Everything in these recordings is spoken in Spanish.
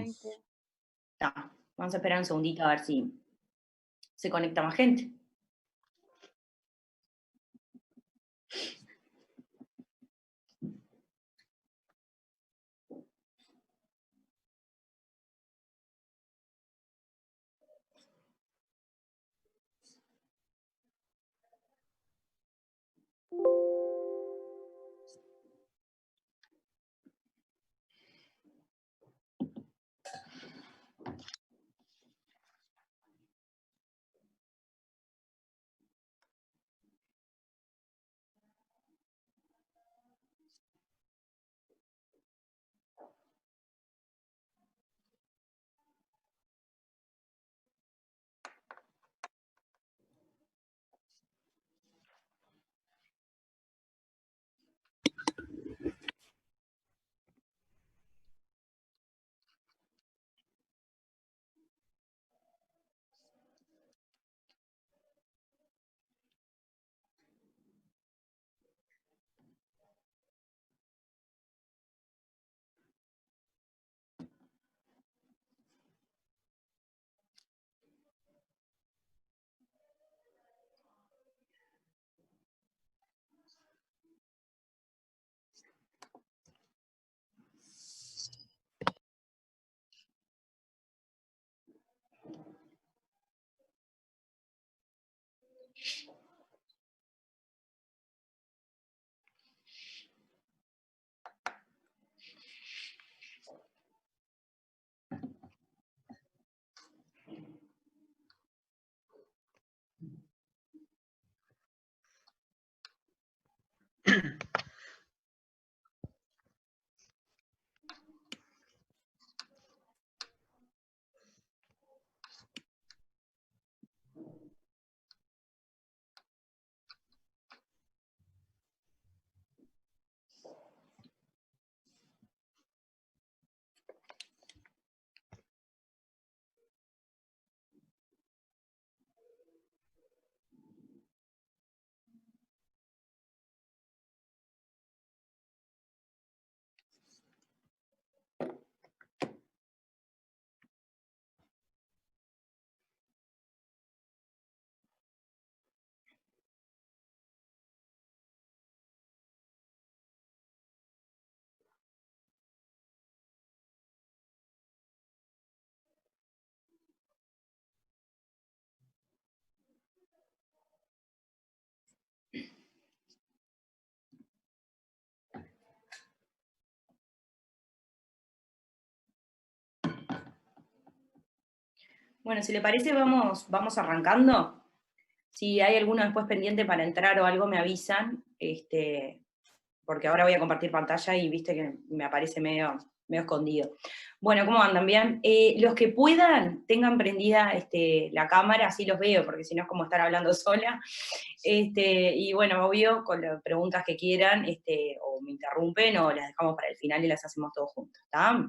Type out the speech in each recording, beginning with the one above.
Totalmente. Ta, vamos a esperar un segundito a ver si se conecta más gente. Bueno, si le parece, vamos arrancando. Si hay alguno después pendiente para entrar o algo, me avisan, porque ahora voy a compartir pantalla y viste que me aparece medio escondido. Bueno, ¿cómo andan? ¿Bien? Los que puedan, tengan prendida la cámara, así los veo, porque si no es como estar hablando sola. Y bueno, obvio, con las preguntas que quieran, o me interrumpen o las dejamos para el final y las hacemos todos juntos, ¿está?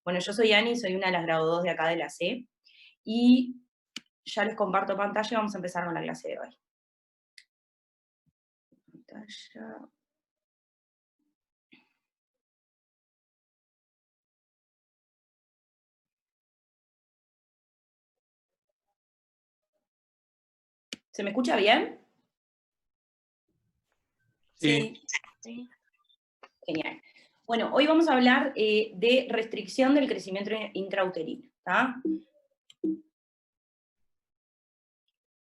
Bueno, yo soy Ani, soy una de las grado 2 de acá de la C, y ya les comparto pantalla y vamos a empezar con la clase de hoy. Pantalla. ¿Se me escucha bien? Sí, Sí. Sí. Genial. Bueno, hoy vamos a hablar de restricción del crecimiento intrauterino, ¿está?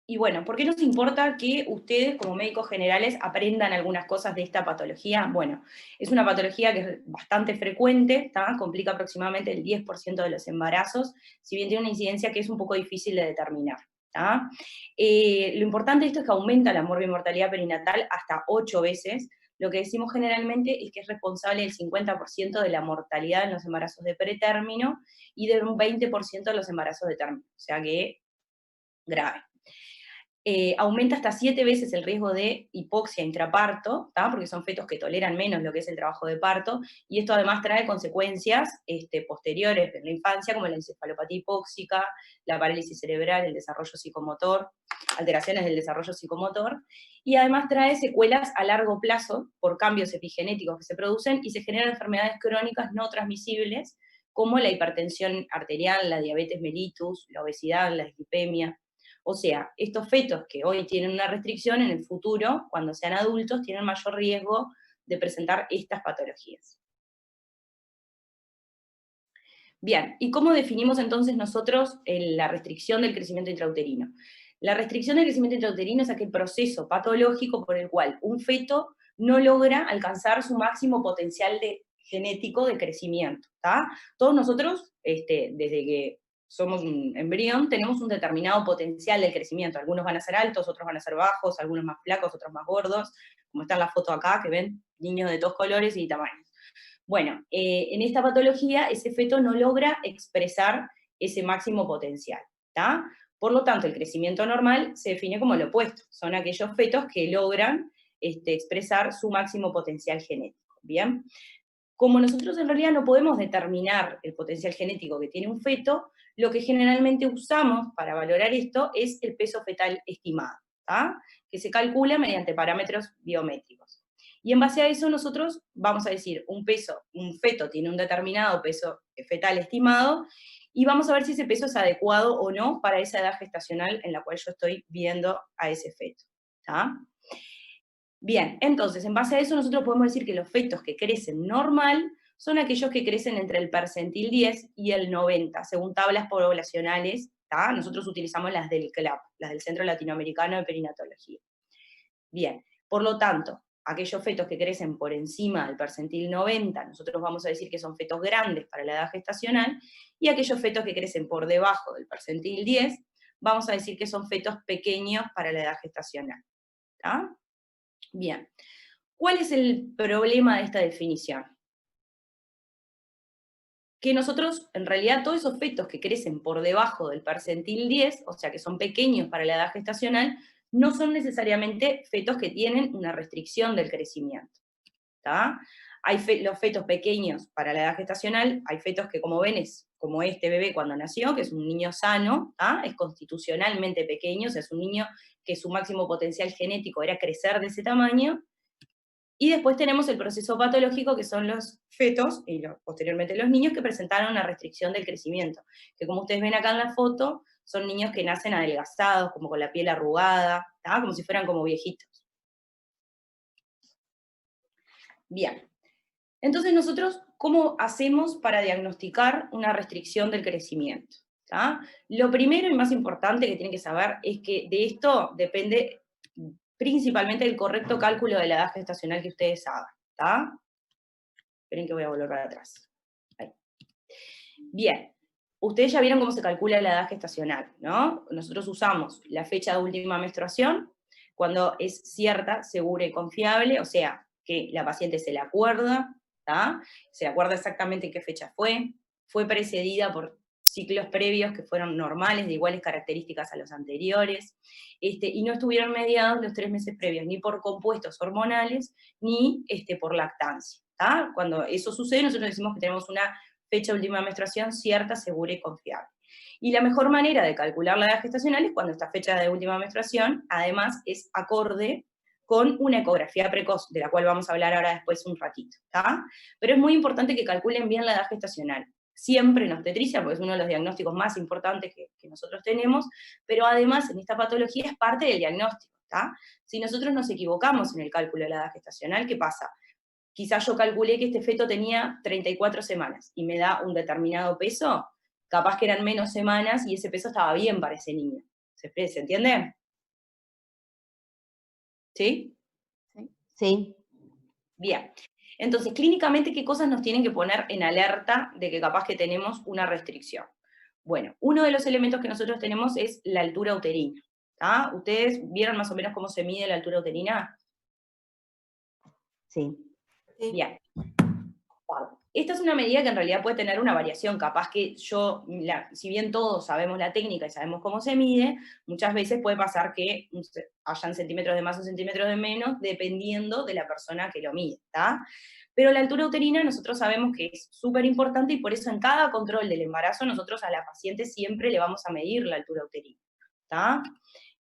Y bueno, ¿por qué nos importa que ustedes como médicos generales aprendan algunas cosas de esta patología? Bueno, es una patología que es bastante frecuente, ¿está? Complica aproximadamente el 10% de los embarazos, si bien tiene una incidencia que es un poco difícil de determinar, ¿está? Lo importante de esto es que aumenta la mortalidad perinatal hasta 8 veces. Lo que decimos generalmente es que es responsable del 50% de la mortalidad en los embarazos de pretérmino y de un 20% de los embarazos de término, o sea que grave. Aumenta hasta 7 veces el riesgo de hipoxia intraparto, ¿tá? Porque son fetos que toleran menos lo que es el trabajo de parto, y esto además trae consecuencias posteriores en la infancia, como la encefalopatía hipóxica, la parálisis cerebral, el desarrollo psicomotor, alteraciones del desarrollo psicomotor, y además trae secuelas a largo plazo por cambios epigenéticos que se producen y se generan enfermedades crónicas no transmisibles, como la hipertensión arterial, la diabetes mellitus, la obesidad, la dislipemia. O sea, estos fetos que hoy tienen una restricción, en el futuro, cuando sean adultos, tienen mayor riesgo de presentar estas patologías. Bien, ¿y cómo definimos entonces nosotros la restricción del crecimiento intrauterino? La restricción del crecimiento intrauterino es aquel proceso patológico por el cual un feto no logra alcanzar su máximo potencial genético de crecimiento, ¿tá? Todos nosotros, desde que somos un embrión, tenemos un determinado potencial de crecimiento. Algunos van a ser altos, otros van a ser bajos, algunos más flacos, otros más gordos, como está en la foto acá, que ven niños de todos colores y tamaños. Bueno, en esta patología ese feto no logra expresar ese máximo potencial, ¿tá? Por lo tanto, el crecimiento normal se define como lo opuesto, son aquellos fetos que logran expresar su máximo potencial genético, ¿bien? Como nosotros en realidad no podemos determinar el potencial genético que tiene un feto, lo que generalmente usamos para valorar esto es el peso fetal estimado, ¿tá? Que se calcula mediante parámetros biométricos. Y en base a eso nosotros vamos a decir, un feto tiene un determinado peso fetal estimado, y vamos a ver si ese peso es adecuado o no para esa edad gestacional en la cual yo estoy viendo a ese feto, ¿tá? Bien, entonces, en base a eso nosotros podemos decir que los fetos que crecen normal son aquellos que crecen entre el percentil 10 y el 90, según tablas poblacionales, ¿tá? Nosotros utilizamos las del CLAP, las del Centro Latinoamericano de Perinatología. Bien, por lo tanto, aquellos fetos que crecen por encima del percentil 90, nosotros vamos a decir que son fetos grandes para la edad gestacional, y aquellos fetos que crecen por debajo del percentil 10, vamos a decir que son fetos pequeños para la edad gestacional, ¿tá? Bien, ¿cuál es el problema de esta definición? Que nosotros, en realidad, todos esos fetos que crecen por debajo del percentil 10, o sea, que son pequeños para la edad gestacional, no son necesariamente fetos que tienen una restricción del crecimiento, ¿tá? Hay los fetos pequeños para la edad gestacional, hay fetos que, como ven, es como este bebé cuando nació, que es un niño sano, ¿tá? Es constitucionalmente pequeño, o sea, es un niño que su máximo potencial genético era crecer de ese tamaño. Y después tenemos el proceso patológico, que son los fetos, y posteriormente los niños, que presentaron una restricción del crecimiento, que como ustedes ven acá en la foto, son niños que nacen adelgazados, como con la piel arrugada, ¿tá? Como si fueran como viejitos. Bien, entonces nosotros, ¿cómo hacemos para diagnosticar una restricción del crecimiento? ¿Tá? Lo primero y más importante que tienen que saber es que de esto depende principalmente el correcto cálculo de la edad gestacional que ustedes hagan, ¿tá? Esperen que voy a volver para atrás. Ahí. Bien, ustedes ya vieron cómo se calcula la edad gestacional, ¿no? Nosotros usamos la fecha de última menstruación, cuando es cierta, segura y confiable, o sea, que la paciente se la acuerda, ¿tá? Se acuerda exactamente en qué fecha fue precedida por ciclos previos que fueron normales, de iguales características a los anteriores, y no estuvieron mediados los 3 meses previos, ni por compuestos hormonales, ni por lactancia, ¿tá? Cuando eso sucede, nosotros decimos que tenemos una fecha de última menstruación cierta, segura y confiable. Y la mejor manera de calcular la edad gestacional es cuando esta fecha de última menstruación, además, es acorde con una ecografía precoz, de la cual vamos a hablar ahora después un ratito, ¿tá? Pero es muy importante que calculen bien la edad gestacional, siempre en obstetricia, porque es uno de los diagnósticos más importantes que nosotros tenemos, pero además en esta patología es parte del diagnóstico, ¿tá? Si nosotros nos equivocamos en el cálculo de la edad gestacional, ¿qué pasa? Quizás yo calculé que este feto tenía 34 semanas y me da un determinado peso, capaz que eran menos semanas y ese peso estaba bien para ese niño. ¿Se entiende? ¿Sí? Sí. Bien. Entonces, clínicamente, ¿qué cosas nos tienen que poner en alerta de que capaz que tenemos una restricción? Bueno, uno de los elementos que nosotros tenemos es la altura uterina, ¿tá? ¿Ustedes vieron más o menos cómo se mide la altura uterina? Sí. Bien. Esta es una medida que en realidad puede tener una variación, capaz que si bien todos sabemos la técnica y sabemos cómo se mide, muchas veces puede pasar que hayan centímetros de más o centímetros de menos, dependiendo de la persona que lo mide, ¿tá? Pero la altura uterina nosotros sabemos que es súper importante, y por eso en cada control del embarazo nosotros a la paciente siempre le vamos a medir la altura uterina, ¿tá?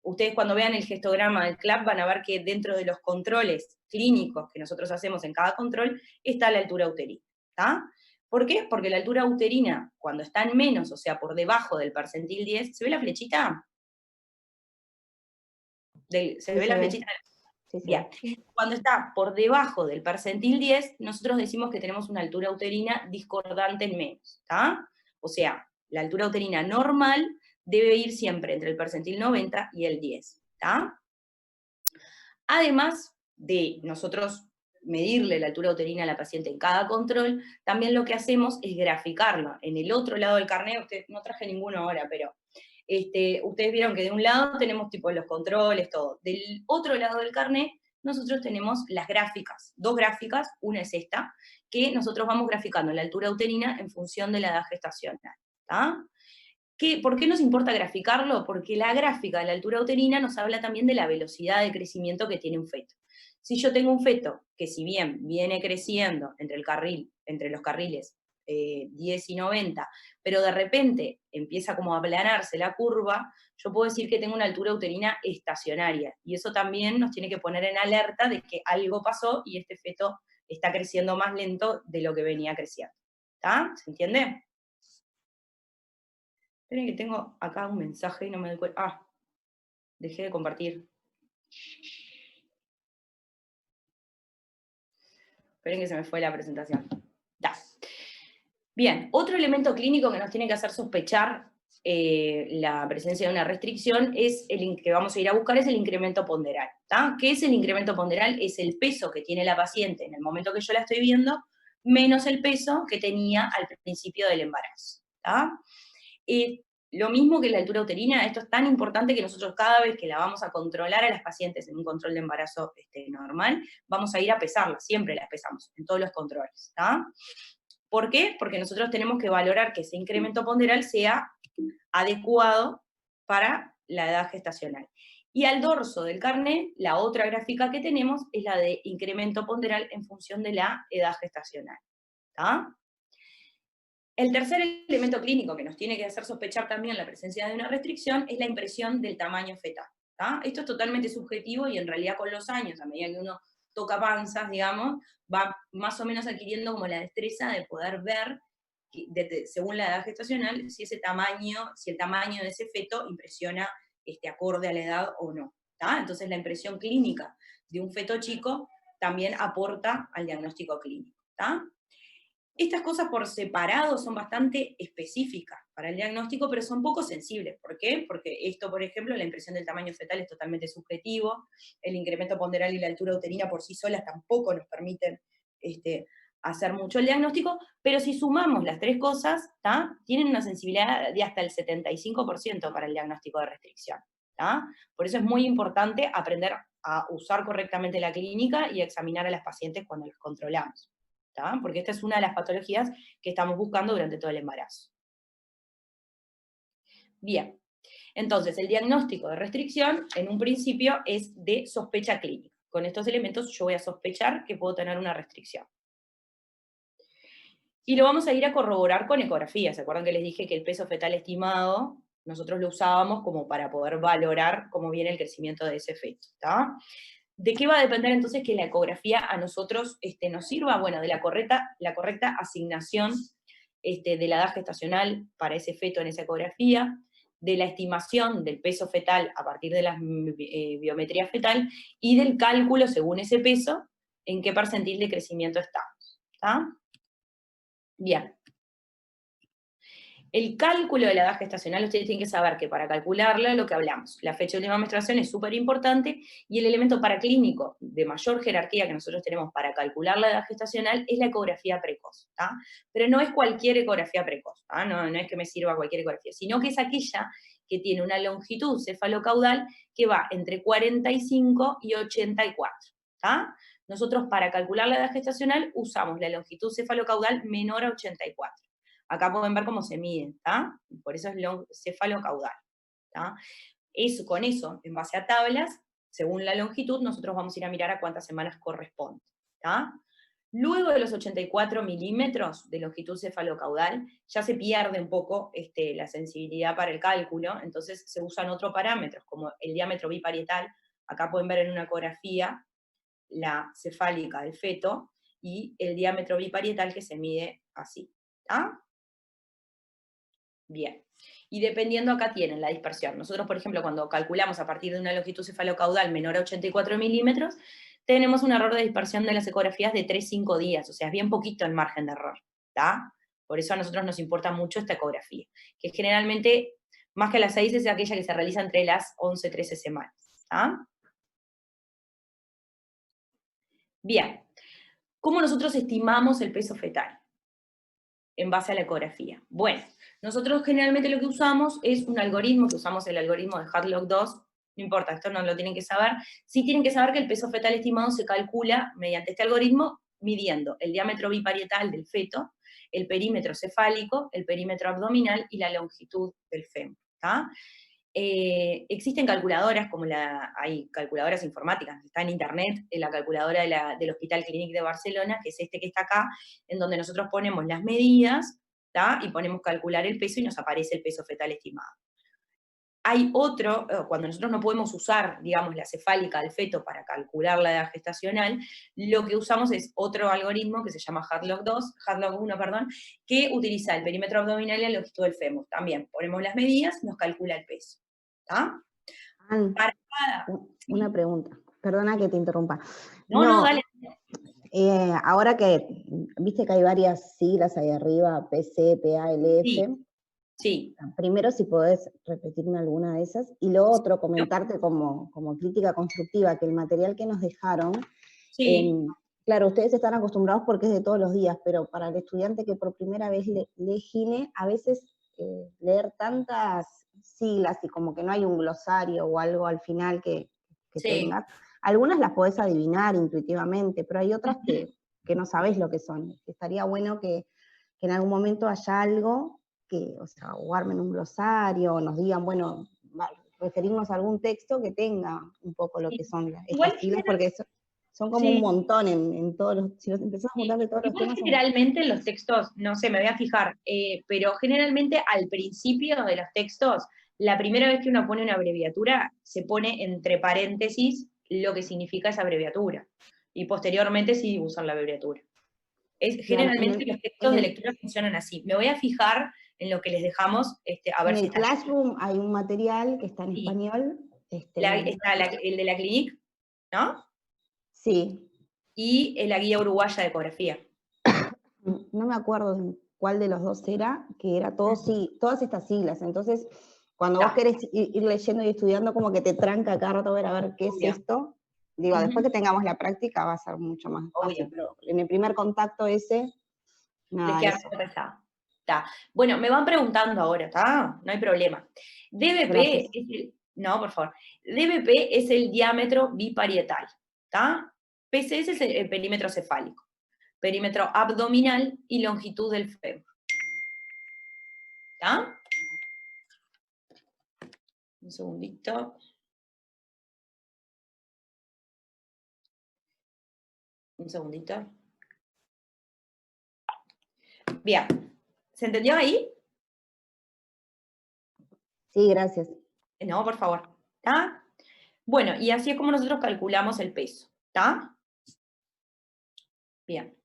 Ustedes cuando vean el gestograma del CLAP van a ver que dentro de los controles clínicos que nosotros hacemos en cada control está la altura uterina, ¿tá? ¿Por qué? Porque la altura uterina, cuando está en menos, o sea, por debajo del percentil 10, ¿se ve la flechita? ¿Se Sí ve se la ve, flechita? sí se Bien. ve. Cuando está por debajo del percentil 10, nosotros decimos que tenemos una altura uterina discordante en menos, ¿está? O sea, la altura uterina normal debe ir siempre entre el percentil 90 y el 10, ¿está? Además de nosotros medirle la altura uterina a la paciente en cada control, también lo que hacemos es graficarla. En el otro lado del carnet, no traje ninguno ahora, pero ustedes vieron que de un lado tenemos tipo los controles, todo. Del otro lado del carnet, nosotros tenemos las gráficas, dos gráficas, una es esta, que nosotros vamos graficando la altura uterina en función de la edad gestacional. ¿Tá? ¿Por qué nos importa graficarlo? Porque la gráfica de la altura uterina nos habla también de la velocidad de crecimiento que tiene un feto. Si yo tengo un feto que si bien viene creciendo entre los carriles 10 y 90, pero de repente empieza como a aplanarse la curva, yo puedo decir que tengo una altura uterina estacionaria. Y eso también nos tiene que poner en alerta de que algo pasó y este feto está creciendo más lento de lo que venía creciendo. ¿Está? ¿Se entiende? Esperen que tengo acá un mensaje y no me doy cuenta. Ah, dejé de compartir. Esperen que se me fue la presentación. Da. Bien, otro elemento clínico que nos tiene que hacer sospechar la presencia de una restricción es el que vamos a ir a buscar es el incremento ponderal. ¿Tá? ¿Qué es el incremento ponderal? Es el peso que tiene la paciente en el momento que yo la estoy viendo, menos el peso que tenía al principio del embarazo. ¿Tá? Lo mismo que la altura uterina, esto es tan importante que nosotros cada vez que la vamos a controlar a las pacientes en un control de embarazo normal, vamos a ir a pesarla, siempre las pesamos, en todos los controles. ¿Tá? ¿Por qué? Porque nosotros tenemos que valorar que ese incremento ponderal sea adecuado para la edad gestacional. Y al dorso del carnet, la otra gráfica que tenemos es la de incremento ponderal en función de la edad gestacional. ¿Tá? El tercer elemento clínico que nos tiene que hacer sospechar también la presencia de una restricción es la impresión del tamaño fetal. ¿Tá? Esto es totalmente subjetivo y en realidad con los años, a medida que uno toca panzas, digamos, va más o menos adquiriendo como la destreza de poder ver, según la edad gestacional, si el tamaño de ese feto impresiona acorde a la edad o no. ¿Tá? Entonces la impresión clínica de un feto chico también aporta al diagnóstico clínico. ¿Tá? Estas cosas por separado son bastante específicas para el diagnóstico, pero son poco sensibles. ¿Por qué? Porque esto, por ejemplo, la impresión del tamaño fetal es totalmente subjetivo, el incremento ponderal y la altura uterina por sí solas tampoco nos permiten hacer mucho el diagnóstico, pero si sumamos las tres cosas, ¿tá? Tienen una sensibilidad de hasta el 75% para el diagnóstico de restricción. ¿Tá? Por eso es muy importante aprender a usar correctamente la clínica y a examinar a las pacientes cuando las controlamos. ¿Tá? Porque esta es una de las patologías que estamos buscando durante todo el embarazo. Bien, entonces el diagnóstico de restricción en un principio es de sospecha clínica. Con estos elementos yo voy a sospechar que puedo tener una restricción. Y lo vamos a ir a corroborar con ecografía. ¿Se acuerdan que les dije que el peso fetal estimado nosotros lo usábamos como para poder valorar cómo viene el crecimiento de ese feto? ¿Tá? ¿De qué va a depender entonces que la ecografía a nosotros nos sirva? Bueno, de la correcta asignación de la edad gestacional para ese feto en esa ecografía, de la estimación del peso fetal a partir de la biometría fetal y del cálculo según ese peso en qué percentil de crecimiento estamos. ¿Está? Bien. El cálculo de la edad gestacional, ustedes tienen que saber que para calcularla, lo que hablamos, la fecha de última menstruación es súper importante y el elemento paraclínico de mayor jerarquía que nosotros tenemos para calcular la edad gestacional es la ecografía precoz, ¿tá? Pero no es cualquier ecografía precoz, ¿tá? No es que me sirva cualquier ecografía, sino que es aquella que tiene una longitud cefalocaudal que va entre 45 y 84, ¿tá? Nosotros para calcular la edad gestacional usamos la longitud cefalocaudal menor a 84. Acá pueden ver cómo se mide, ¿tá? Por eso es cefalocaudal, ¿tá? Con eso, en base a tablas, según la longitud, nosotros vamos a ir a mirar a cuántas semanas corresponde, ¿tá? Luego de los 84 milímetros de longitud cefalocaudal, ya se pierde un poco la sensibilidad para el cálculo, entonces se usan otros parámetros, como el diámetro biparietal. Acá pueden ver en una ecografía la cefálica del feto y el diámetro biparietal que se mide así. ¿Está? Bien. Y dependiendo acá tienen la dispersión. Nosotros, por ejemplo, cuando calculamos a partir de una longitud cefalocaudal menor a 84 milímetros, tenemos un error de dispersión de las ecografías de 3-5 días, o sea, es bien poquito el margen de error, ¿está? Por eso a nosotros nos importa mucho esta ecografía, que generalmente, más que las 6, es aquella que se realiza entre las 11-13 semanas, ¿está? Bien, ¿cómo nosotros estimamos el peso fetal en base a la ecografía? Bueno, nosotros generalmente lo que usamos es un algoritmo, que usamos el algoritmo de Hadlock 2, no importa, esto no lo tienen que saber, sí tienen que saber que el peso fetal estimado se calcula mediante este algoritmo midiendo el diámetro biparietal del feto, el perímetro cefálico, el perímetro abdominal y la longitud del fémur, ¿está? Existen calculadoras, hay calculadoras informáticas, está en internet, en la calculadora del Hospital Clínic de Barcelona, que es este que está acá, en donde nosotros ponemos las medidas, ¿tá? Y ponemos calcular el peso y nos aparece el peso fetal estimado. Hay otro, cuando nosotros no podemos usar, digamos, la cefálica del feto para calcular la edad gestacional, lo que usamos es otro algoritmo que se llama Hadlock 1, perdón, que utiliza el perímetro abdominal y la longitud del fémur. También ponemos las medidas, nos calcula el peso. ¿Está? Ann, Para cada... una pregunta. Perdona que te interrumpa. No, dale. Ahora que, viste que hay varias siglas ahí arriba, PC, PA, LF. Sí. Primero, si podés repetirme alguna de esas. Y lo otro, comentarte como crítica constructiva, que el material que nos dejaron, claro, ustedes están acostumbrados porque es de todos los días, pero para el estudiante que por primera vez lee Gine, a veces leer tantas siglas y como que no hay un glosario o algo al final que tengas, algunas las podés adivinar intuitivamente, pero hay otras que no sabés lo que son. Estaría bueno que en algún momento haya algo que, o sea, o armen un glosario, o nos digan, bueno, referirnos a algún texto que tenga un poco lo que son estas siglas, porque son como un montón en todos los, si los empezamos a juntar de todos los temas. Generalmente los textos, no sé, me voy a fijar, pero generalmente al principio de los textos, la primera vez que uno pone una abreviatura, se pone entre paréntesis lo que significa esa abreviatura, y posteriormente sí usan la abreviatura. Generalmente los textos de lectura funcionan así. Me voy a fijar en lo que les dejamos, a ver si está. En el Classroom hay un material que está en español. Está el de la Clinic, ¿no? Sí. Y la guía uruguaya de ecografía. No me acuerdo cuál de los dos era, que era todas estas siglas. Entonces, cuando vos querés ir leyendo y estudiando, como que te tranca cada rato a ver qué es esto. Digo, después que tengamos la práctica va a ser mucho más fácil, pero en el primer contacto ese, nada, les queda pesado. Bueno, me van preguntando ahora, ¿está? No hay problema. DBP es el, no, por favor. DBP es el diámetro biparietal, ¿está? PCS es el perímetro cefálico, perímetro abdominal y longitud del fémur. ¿Está? Un segundito. Un segundito. Bien. ¿Se entendió ahí? Sí, gracias. No, por favor. ¿Está? Bueno, y así es como nosotros calculamos el peso. ¿Está? Bien.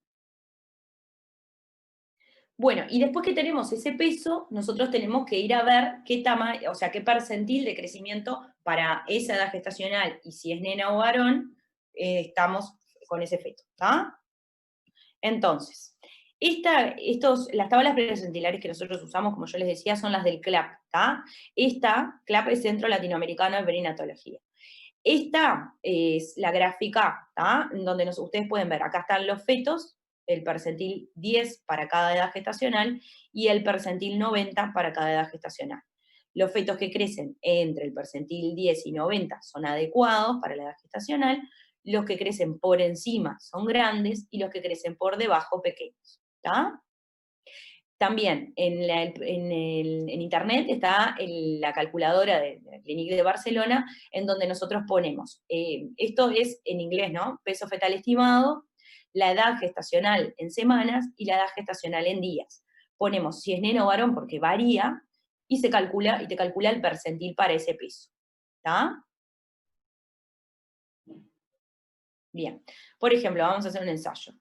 Bueno, y después que tenemos ese peso, nosotros tenemos que ir a ver qué tamaño, o sea, qué percentil de crecimiento para esa edad gestacional, y si es nena o varón, estamos con ese feto, ¿está? Entonces, las tablas percentilares que nosotros usamos, como yo les decía, son las del CLAP, ¿está? Esta, CLAP es Centro Latinoamericano de Perinatología. Esta es la gráfica, ¿tá? Donde ustedes pueden ver, acá están los fetos, el percentil 10 para cada edad gestacional y el percentil 90 para cada edad gestacional. Los fetos que crecen entre el percentil 10 y 90 son adecuados para la edad gestacional, los que crecen por encima son grandes y los que crecen por debajo pequeños. ¿Está? También en internet está la calculadora de la Clínica de Barcelona, en donde nosotros ponemos, esto es en inglés, ¿no? Peso fetal estimado, la edad gestacional en semanas y la edad gestacional en días. Ponemos si es neno o varón porque varía, y te calcula el percentil para ese peso. ¿Está? Bien. Por ejemplo, vamos a hacer un ensayo.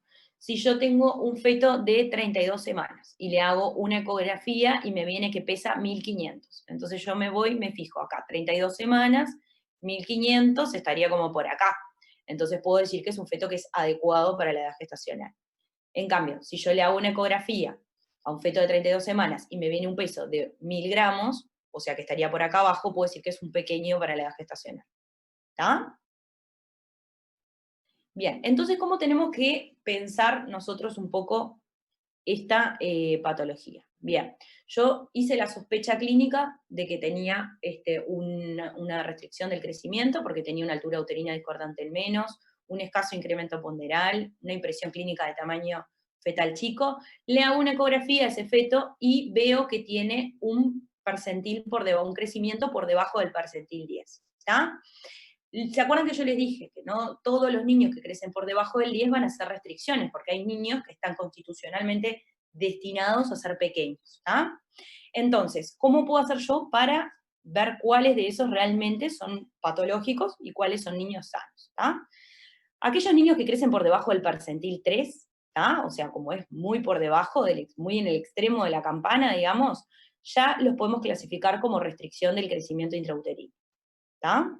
si yo tengo un feto de 32 semanas y le hago una ecografía y me viene que pesa 1500. Entonces yo me voy, me fijo acá, 32 semanas, 1500 estaría como por acá. Entonces puedo decir que es un feto que es adecuado para la edad gestacional. En cambio, si yo le hago una ecografía a un feto de 32 semanas y me viene un peso de 1000 gramos, o sea que estaría por acá abajo, puedo decir que es un pequeño para la edad gestacional. ¿Está? Bien, entonces, ¿cómo tenemos que pensar nosotros un poco esta patología? Bien, yo hice la sospecha clínica de que tenía una restricción del crecimiento, porque tenía una altura uterina discordante en menos, un escaso incremento ponderal, una impresión clínica de tamaño fetal chico. Le hago una ecografía a ese feto y veo que tiene un percentil por debajo, un crecimiento por debajo del percentil 10. ¿Está? ¿Se acuerdan que yo les dije que no todos los niños que crecen por debajo del 10 van a ser restricciones? Porque hay niños que están constitucionalmente destinados a ser pequeños. ¿Tá? Entonces, ¿cómo puedo hacer yo para ver cuáles de esos realmente son patológicos y cuáles son niños sanos? ¿Tá? Aquellos niños que crecen por debajo del percentil 3, ¿tá? O sea, como es muy por debajo, muy en el extremo de la campana, digamos, ya los podemos clasificar como restricción del crecimiento intrauterino. ¿Tá?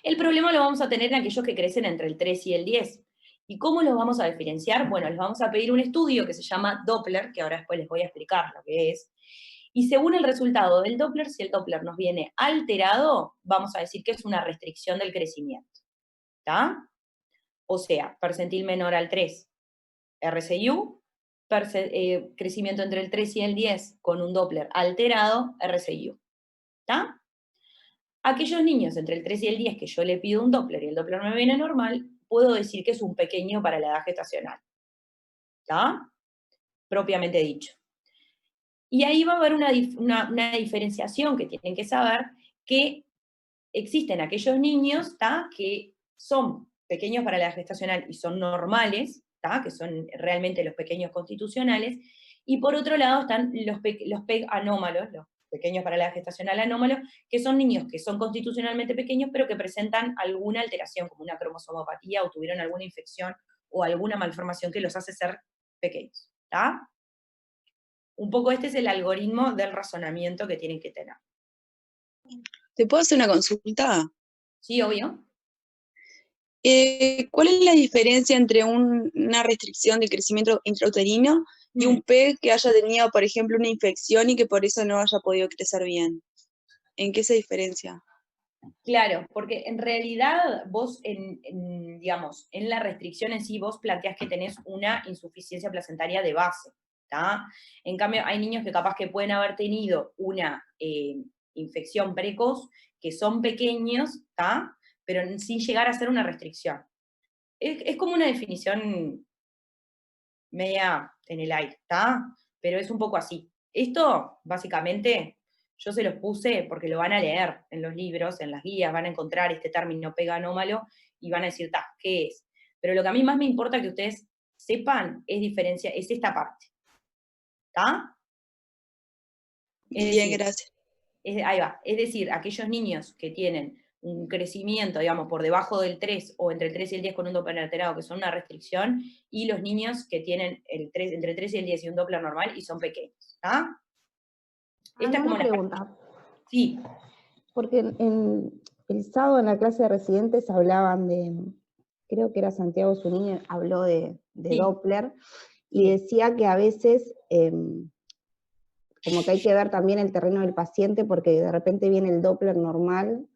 El problema lo vamos a tener en aquellos que crecen entre el 3 y el 10. ¿Y cómo los vamos a diferenciar? Bueno, les vamos a pedir un estudio que se llama Doppler, que ahora después les voy a explicar lo que es. Y según el resultado del Doppler, si el Doppler nos viene alterado, vamos a decir que es una restricción del crecimiento. ¿Está? O sea, percentil menor al 3, RCIU, crecimiento entre el 3 y el 10 con un Doppler alterado, RCIU. ¿Está? Aquellos niños entre el 3 y el 10 que yo le pido un Doppler y el Doppler me viene normal, puedo decir que es un pequeño para la edad gestacional. ¿Está? Propiamente dicho. Y ahí va a haber una diferenciación que tienen que saber, que existen aquellos niños, ¿está?, que son pequeños para la edad gestacional y son normales, ¿está?, que son realmente los pequeños constitucionales, y por otro lado están los PEG anómalos, los pequeños para la edad gestacional anómalos, que son niños que son constitucionalmente pequeños, pero que presentan alguna alteración, como una cromosomopatía, o tuvieron alguna infección, o alguna malformación que los hace ser pequeños, ¿está? Un poco este es el algoritmo del razonamiento que tienen que tener. ¿Te puedo hacer una consulta? Sí, obvio. ¿Cuál es la diferencia entre una restricción de crecimiento intrauterino y un PEG que haya tenido, por ejemplo, una infección y que por eso no haya podido crecer bien? ¿En qué se diferencia? Claro, porque en realidad vos, digamos, en la restricción en sí, vos planteás que tenés una insuficiencia placentaria de base, ¿tá? En cambio, hay niños que capaz que pueden haber tenido una infección precoz, que son pequeños, ¿tá? Pero sin llegar a ser una restricción. Es como una definición media en el aire, ¿está? Pero es un poco así. Esto, básicamente, yo se los puse porque lo van a leer en los libros, en las guías, van a encontrar este término PEG anómalo y van a decir, ta, ¿qué es? Pero lo que a mí más me importa que ustedes sepan es esta parte. ¿Está? Bien, gracias. Ahí va. Es decir, aquellos niños que tienen un crecimiento, digamos, por debajo del 3 o entre el 3 y el 10 con un Doppler alterado, que son una restricción, y los niños que tienen entre el 3 y el 10 y un Doppler normal y son pequeños. ¿Está? Esta es como una pregunta. Sí. Porque el sábado en la clase de residentes hablaban de, creo que era Santiago Zunini, habló de sí. Doppler, y decía que a veces como que hay que ver también el terreno del paciente, porque de repente viene el Doppler normal,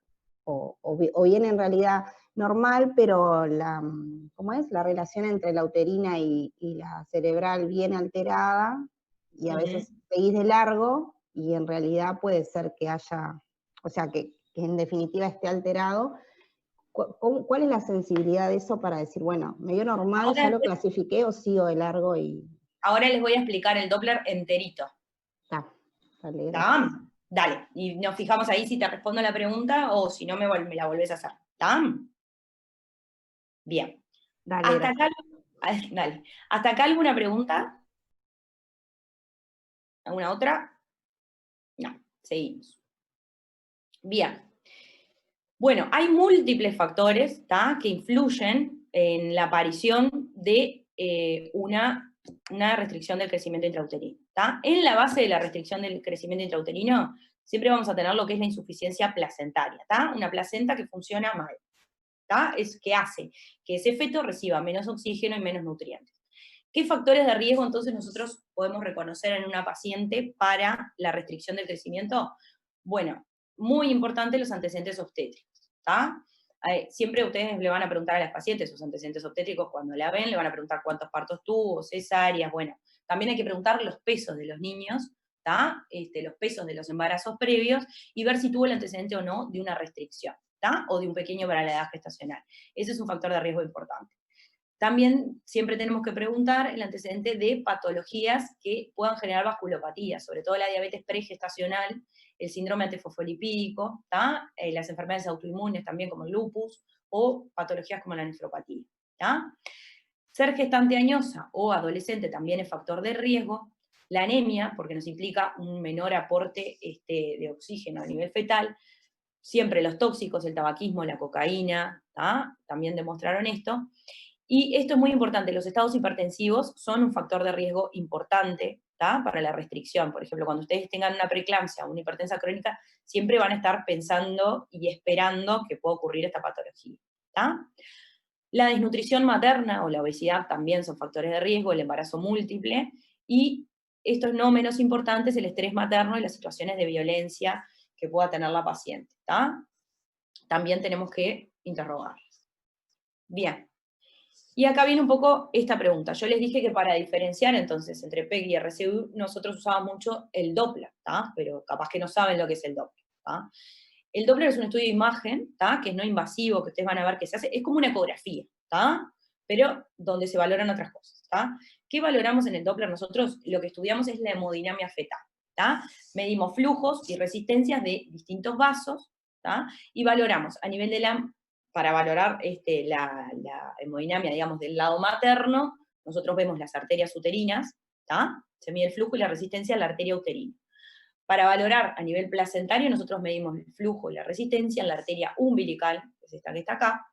o viene en realidad normal, pero ¿cómo es? La relación entre la uterina y la cerebral viene alterada, y a veces seguís de largo, y en realidad puede ser que haya, o sea, que en definitiva esté alterado. ¿Cuál es la sensibilidad de eso para decir, bueno, medio normal, ahora, ya lo clasifiqué o sigo de largo? Ahora les voy a explicar el Doppler enterito. Dale, dale, y nos fijamos ahí si te respondo la pregunta o si no me la volvés a hacer. ¿Está? Bien. Dale, dale. ¿Hasta acá alguna pregunta? ¿Alguna otra? No, seguimos. Bien. Bueno, hay múltiples factores, ¿tá?, que influyen en la aparición de una restricción del crecimiento intrauterino. ¿Tá? En la base de la restricción del crecimiento intrauterino, siempre vamos a tener lo que es la insuficiencia placentaria, ¿tá? Una placenta que funciona mal, ¿tá? Es que hace que ese feto reciba menos oxígeno y menos nutrientes. ¿Qué factores de riesgo entonces nosotros podemos reconocer en una paciente para la restricción del crecimiento? Bueno, muy importante los antecedentes obstétricos, ¿tá? Siempre ustedes le van a preguntar a las pacientes sus antecedentes obstétricos cuando la ven, le van a preguntar cuántos partos tuvo, cesáreas, bueno. También hay que preguntar los pesos de los niños, ¿tá? Los pesos de los embarazos previos, y ver si tuvo el antecedente o no de una restricción, ¿tá? O de un pequeño para la edad gestacional. Ese es un factor de riesgo importante. También siempre tenemos que preguntar el antecedente de patologías que puedan generar vasculopatías, sobre todo la diabetes pregestacional, el síndrome antifosfolipídico, ¿tá? Las enfermedades autoinmunes también como el lupus, o patologías como la nefropatía, ¿tá? Ser gestante añosa o adolescente también es factor de riesgo. La anemia, porque nos implica un menor aporte de oxígeno a nivel fetal. Siempre los tóxicos, el tabaquismo, la cocaína, ¿tá? También demostraron esto. Y esto es muy importante, los estados hipertensivos son un factor de riesgo importante, ¿tá? Para la restricción. Por ejemplo, cuando ustedes tengan una preeclampsia o una hipertensa crónica, siempre van a estar pensando y esperando que pueda ocurrir esta patología, ¿tá? La desnutrición materna o la obesidad también son factores de riesgo, el embarazo múltiple, y esto es no menos importante, es el estrés materno y las situaciones de violencia que pueda tener la paciente, ¿tá? También tenemos que interrogarlas. Bien. Y acá viene un poco esta pregunta. Yo les dije que para diferenciar entonces entre PEG y RCU, nosotros usábamos mucho el Doppler, ¿tá? Pero capaz que no saben lo que es el Doppler, ¿tá? El Doppler es un estudio de imagen, ¿tá? Que es no invasivo, que ustedes van a ver que se hace, es como una ecografía, ¿tá? Pero donde se valoran otras cosas, ¿tá? ¿Qué valoramos en el Doppler? Nosotros lo que estudiamos es la hemodinamia fetal, ¿tá? Medimos flujos y resistencias de distintos vasos, ¿tá? Y valoramos a nivel de para valorar la hemodinamia, digamos, del lado materno, nosotros vemos las arterias uterinas, ¿tá? Se mide el flujo y la resistencia a la arteria uterina. Para valorar a nivel placentario, nosotros medimos el flujo y la resistencia en la arteria umbilical, que es esta que está acá,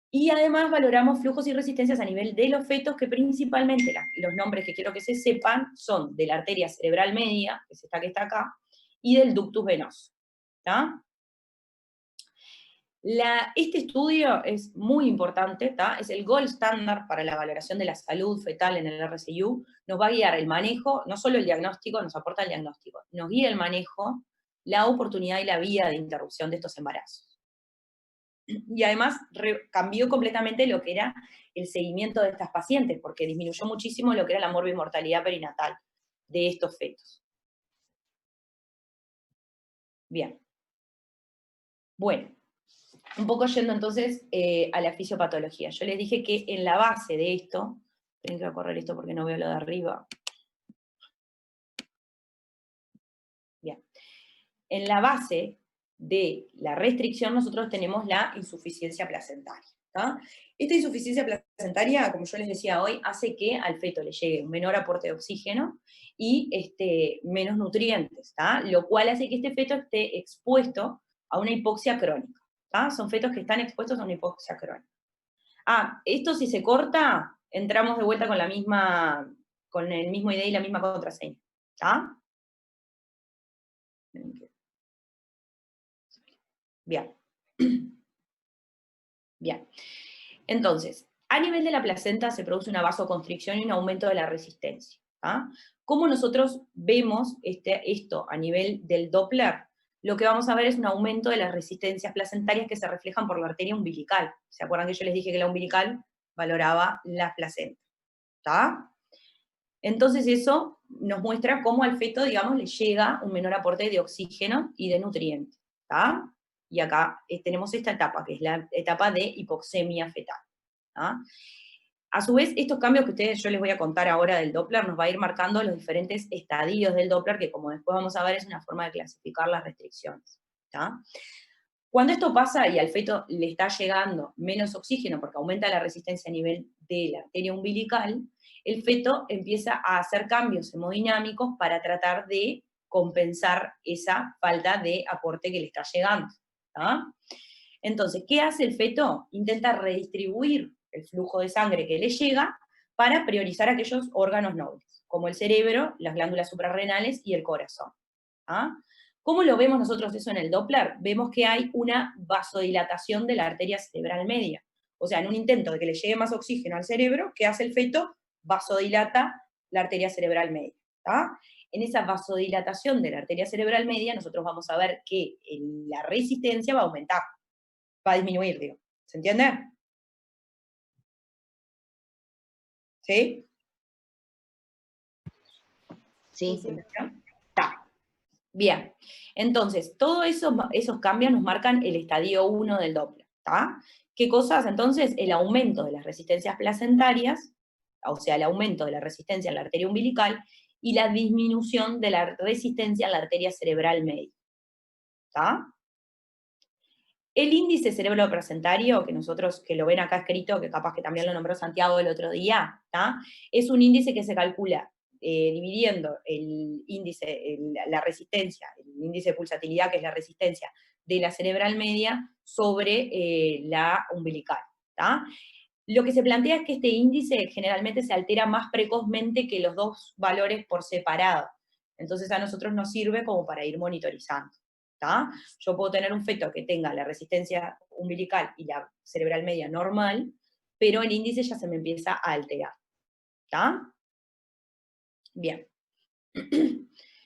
y además valoramos flujos y resistencias a nivel de los fetos, que principalmente los nombres que quiero que se sepan son de la arteria cerebral media, que es esta que está acá, y del ductus venoso, ¿tá? Este estudio es muy importante, ¿tá? Es el gold standard para la valoración de la salud fetal en el RCU, nos va a guiar el manejo, no solo el diagnóstico, nos aporta el diagnóstico, nos guía el manejo, la oportunidad y la vía de interrupción de estos embarazos. Y además cambió completamente lo que era el seguimiento de estas pacientes, porque disminuyó muchísimo lo que era la morbimortalidad perinatal de estos fetos. Bien. Bueno. Un poco yendo entonces a la fisiopatología. Yo les dije que en la base de esto, tengo que correr esto porque no veo lo de arriba. Bien. En la base de la restricción nosotros tenemos la insuficiencia placentaria, ¿tá? Esta insuficiencia placentaria, como yo les decía hoy, hace que al feto le llegue un menor aporte de oxígeno y menos nutrientes, ¿tá? Lo cual hace que este feto esté expuesto a una hipoxia crónica. ¿tá? Son fetos que están expuestos a una hipoxia crónica. Esto si se corta, entramos de vuelta con el mismo ID y la misma contraseña. ¿Tá? Bien. Bien. Entonces, a nivel de la placenta se produce una vasoconstricción y un aumento de la resistencia. ¿tá? ¿Cómo nosotros vemos esto a nivel del Doppler? Lo que vamos a ver es un aumento de las resistencias placentarias que se reflejan por la arteria umbilical. ¿Se acuerdan que yo les dije que la umbilical valoraba la placenta? ¿Tá? Entonces eso nos muestra cómo al feto, digamos, le llega un menor aporte de oxígeno y de nutrientes. ¿Tá? Y acá tenemos esta etapa, que es la etapa de hipoxemia fetal. ¿tá? A su vez, estos cambios que yo les voy a contar ahora del Doppler nos va a ir marcando los diferentes estadios del Doppler, que como después vamos a ver es una forma de clasificar las restricciones. ¿tá? Cuando esto pasa y al feto le está llegando menos oxígeno porque aumenta la resistencia a nivel de la arteria umbilical, el feto empieza a hacer cambios hemodinámicos para tratar de compensar esa falta de aporte que le está llegando. ¿tá? Entonces, ¿qué hace el feto? Intenta redistribuir el flujo de sangre que le llega para priorizar aquellos órganos nobles, como el cerebro, las glándulas suprarrenales y el corazón. ¿Ah? ¿Cómo lo vemos nosotros eso en el Doppler? Vemos que hay una vasodilatación de la arteria cerebral media. O sea, en un intento de que le llegue más oxígeno al cerebro, ¿qué hace el feto? Vasodilata la arteria cerebral media. ¿Tá? En esa vasodilatación de la arteria cerebral media, nosotros vamos a ver que la resistencia va a aumentar, va a disminuir, digo. ¿Se entiende? ¿Sí? Sí. Está. Bien. Entonces, todos esos cambios nos marcan el estadio 1 del Doppler. ¿Tá? ¿Qué cosas? Entonces, el aumento de las resistencias placentarias, o sea, el aumento de la resistencia en la arteria umbilical, y la disminución de la resistencia en la arteria cerebral media. ¿Tá? El índice cerebroplacentario, que nosotros, que lo ven acá escrito, que capaz que también lo nombró Santiago el otro día, ¿tá? Es un índice que se calcula dividiendo el índice, la resistencia, el índice de pulsatilidad, que es la resistencia de la cerebral media, sobre la umbilical, ¿tá? Lo que se plantea es que este índice generalmente se altera más precozmente que los dos valores por separado. Entonces a nosotros nos sirve como para ir monitorizando. ¿Tá? Yo puedo tener un feto que tenga la resistencia umbilical y la cerebral media normal, pero el índice ya se me empieza a alterar. ¿Tá? Bien.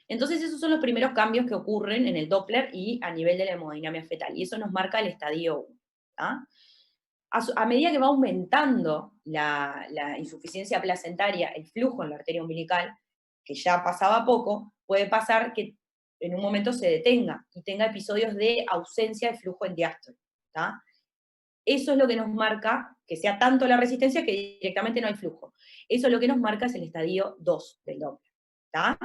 Entonces esos son los primeros cambios que ocurren en el Doppler y a nivel de la hemodinamia fetal, y eso nos marca el estadio 1. ¿Tá? A medida que va aumentando la insuficiencia placentaria, el flujo en la arteria umbilical, que ya pasaba poco, puede pasar que en un momento se detenga y tenga episodios de ausencia de flujo en diástole. ¿Tá? Eso es lo que nos marca, que sea tanto la resistencia que directamente no hay flujo. Eso es lo que nos marca es el estadio 2 del Doppler. ¿Tá?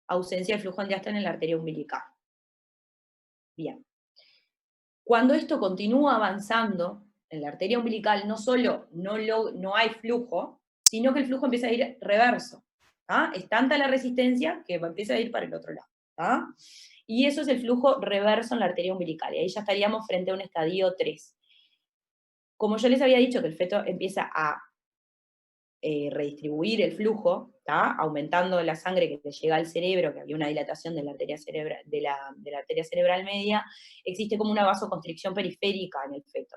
Ausencia de flujo en diástole en la arteria umbilical. Bien. Cuando esto continúa avanzando, en la arteria umbilical no solo no hay flujo, sino que el flujo empieza a ir reverso. ¿Tá? Es tanta la resistencia que empieza a ir para el otro lado. ¿Tá? Y eso es el flujo reverso en la arteria umbilical, y ahí ya estaríamos frente a un estadio 3. Como yo les había dicho que el feto empieza a redistribuir el flujo, ¿tá? Aumentando la sangre que le llega al cerebro, que había una dilatación de la arteria cerebral, de la arteria cerebral media, existe como una vasoconstricción periférica en el feto.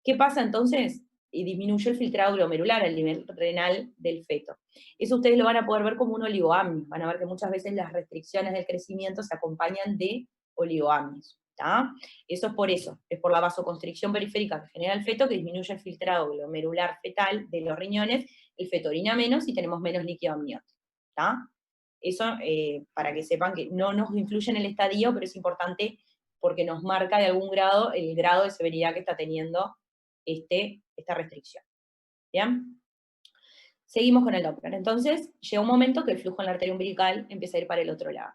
¿Qué pasa entonces? Y disminuye el filtrado glomerular al nivel renal del feto. Eso ustedes lo van a poder ver como un oligoamnios. Van a ver que muchas veces las restricciones del crecimiento se acompañan de oligoamnios. ¿Tá? Eso es por la vasoconstricción periférica que genera el feto, que disminuye el filtrado glomerular fetal de los riñones, el feto orina menos y tenemos menos líquido amniótico. ¿Tá? Eso para que sepan que no nos influye en el estadio, pero es importante porque nos marca de algún grado el grado de severidad que está teniendo esta restricción. ¿Bien? Seguimos con el Doppler. Entonces, llega un momento que el flujo en la arteria umbilical empieza a ir para el otro lado.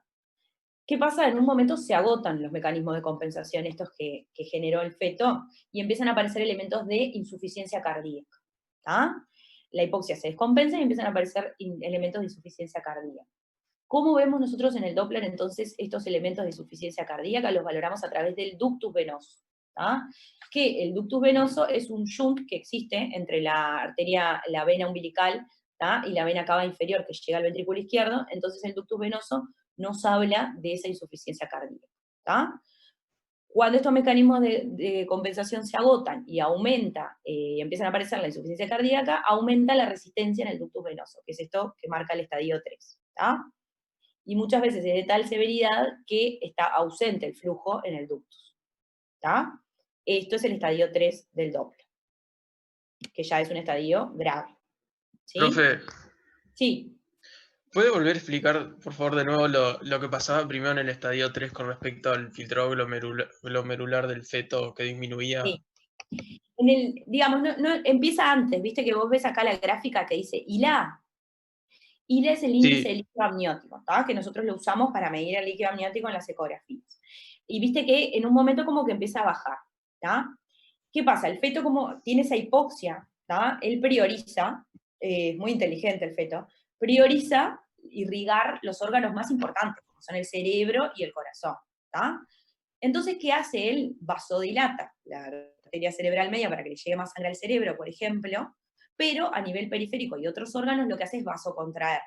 ¿Qué pasa? En un momento se agotan los mecanismos de compensación estos que generó el feto y empiezan a aparecer elementos de insuficiencia cardíaca. ¿Tá? La hipoxia se descompensa y empiezan a aparecer elementos de insuficiencia cardíaca. ¿Cómo vemos nosotros en el Doppler entonces estos elementos de insuficiencia cardíaca? Los valoramos a través del ductus venoso. ¿Tá? Que el ductus venoso es un shunt que existe entre la vena umbilical, ¿tá? Y la vena cava inferior que llega al ventrículo izquierdo. Entonces el ductus venoso nos habla de esa insuficiencia cardíaca. ¿Tá? Cuando estos mecanismos de compensación se agotan y aumenta, y empiezan a aparecer la insuficiencia cardíaca, aumenta la resistencia en el ductus venoso, que es esto que marca el estadio 3. ¿Tá? Y muchas veces es de tal severidad que está ausente el flujo en el ductus. ¿Tá? Esto es el estadio 3 del Doppler, que ya es un estadio grave. ¿Sí? Profe, Sí. ¿puede volver a explicar, por favor, de nuevo lo que pasaba primero en el estadio 3 con respecto al filtrado glomerular del feto que disminuía? Sí. Digamos, no, empieza antes, viste que vos ves acá la gráfica que dice ILA. ILA es el índice de líquido amniótico, ¿tá? Que nosotros lo usamos para medir el líquido amniótico en las ecografías. Y viste que en un momento como que empieza a bajar. ¿Tá? ¿Qué pasa? El feto como tiene esa hipoxia, ¿tá? Él prioriza, es muy inteligente el feto, prioriza irrigar los órganos más importantes, como son el cerebro y el corazón. ¿Tá? Entonces, ¿qué hace él? Vasodilata la arteria cerebral media para que le llegue más sangre al cerebro, por ejemplo, pero a nivel periférico y otros órganos lo que hace es vasocontraer,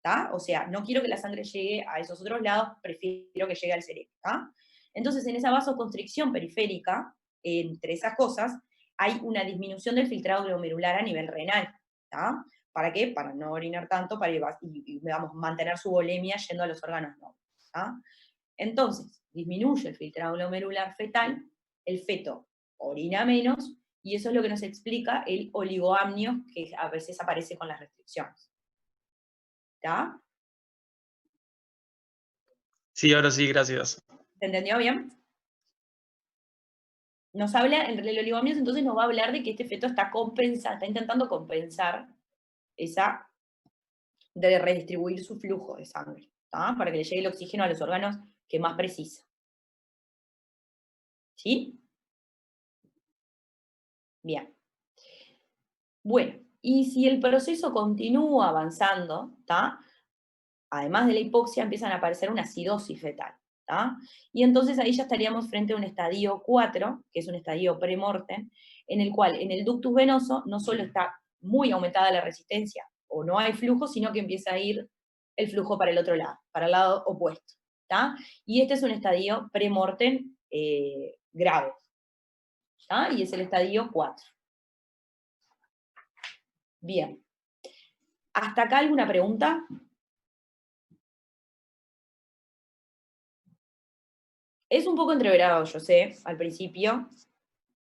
¿tá? O sea, no quiero que la sangre llegue a esos otros lados, prefiero que llegue al cerebro, ¿tá? Entonces, en esa vasoconstricción periférica, entre esas cosas, hay una disminución del filtrado glomerular a nivel renal, ¿tá? ¿Para qué? Para no orinar tanto, para digamos, mantener su volemia yendo a los órganos nobles, ¿tá? Entonces, disminuye el filtrado glomerular fetal, el feto orina menos, y eso es lo que nos explica el oligoamnio que a veces aparece con las restricciones. ¿Está? Sí, ahora sí, gracias. ¿Se entendió bien? Nos habla, el oligoamnio entonces nos va a hablar de que este feto está intentando compensar de redistribuir su flujo de sangre, ¿tá? Para que le llegue el oxígeno a los órganos que más precisa. ¿Sí? Bien. Bueno, y si el proceso continúa avanzando, ¿tá? Además de la hipoxia, empiezan a aparecer una acidosis fetal, ¿tá? Y entonces ahí ya estaríamos frente a un estadio 4, que es un estadio premortem, en el cual en el ductus venoso no solo está muy aumentada la resistencia, o no hay flujo, sino que empieza a ir el flujo para el otro lado, para el lado opuesto, ¿tá? Y este es un estadio premortem grave, ¿tá? Y es el estadio 4. Bien. ¿Hasta acá alguna pregunta? Es un poco entreverado, yo sé, al principio,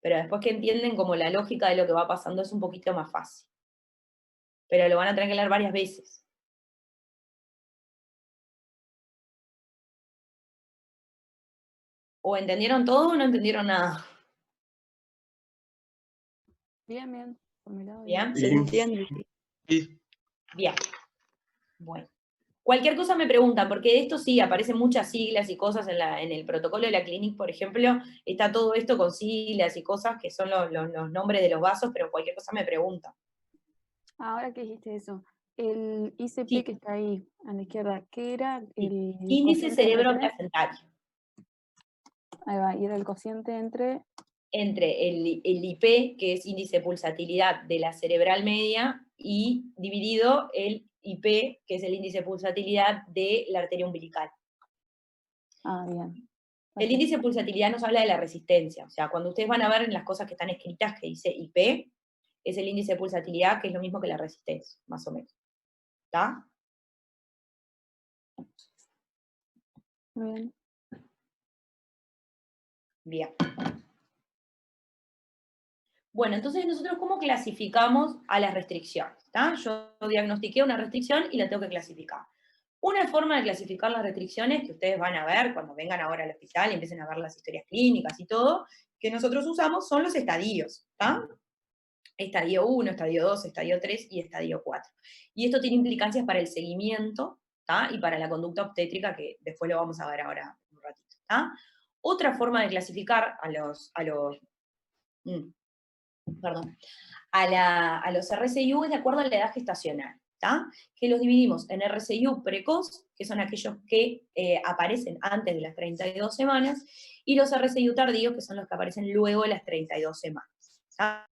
pero después que entienden como la lógica de lo que va pasando es un poquito más fácil. Pero lo van a tener que leer varias veces. ¿O entendieron todo o no entendieron nada? Bien, bien. Formulado ¿Bien? Se entiende. Sí. Bien. Bueno. Cualquier cosa me preguntan, porque de esto sí, aparecen muchas siglas y cosas en el protocolo de la Clinic, por ejemplo, está todo esto con siglas y cosas que son los nombres de los vasos, pero cualquier cosa me preguntan. Ahora que dijiste eso, el ICP Sí. que está ahí a la izquierda, ¿qué era? El Índice cociente cerebro entre- placentario. Ahí va, y era el cociente entre... Entre el IP, que es índice de pulsatilidad de la cerebral media, y dividido el IP, que es el índice de pulsatilidad de la arteria umbilical. Ah, bien. El índice de pulsatilidad nos habla de la resistencia, o sea, cuando ustedes van a ver en las cosas que están escritas que dice IP, es el índice de pulsatilidad, que es lo mismo que la resistencia, más o menos. ¿Está? Bien. Bien. Bueno, entonces nosotros, ¿cómo clasificamos a las restricciones? ¿Tá? Yo diagnostiqué una restricción y la tengo que clasificar. Una forma de clasificar las restricciones, que ustedes van a ver cuando vengan ahora al hospital y empiecen a ver las historias clínicas y todo, que nosotros usamos son los estadios, ¿tá? Estadio 1, estadio 2, estadio 3 y estadio 4. Y esto tiene implicancias para el seguimiento, ¿tá? Y para la conducta obstétrica, que después lo vamos a ver ahora un ratito, ¿tá? Otra forma de clasificar a los RCIU es de acuerdo a la edad gestacional, ¿tá? Que los dividimos en RCIU precoz, que son aquellos que aparecen antes de las 32 semanas, y los RCIU tardíos, que son los que aparecen luego de las 32 semanas, ¿tá?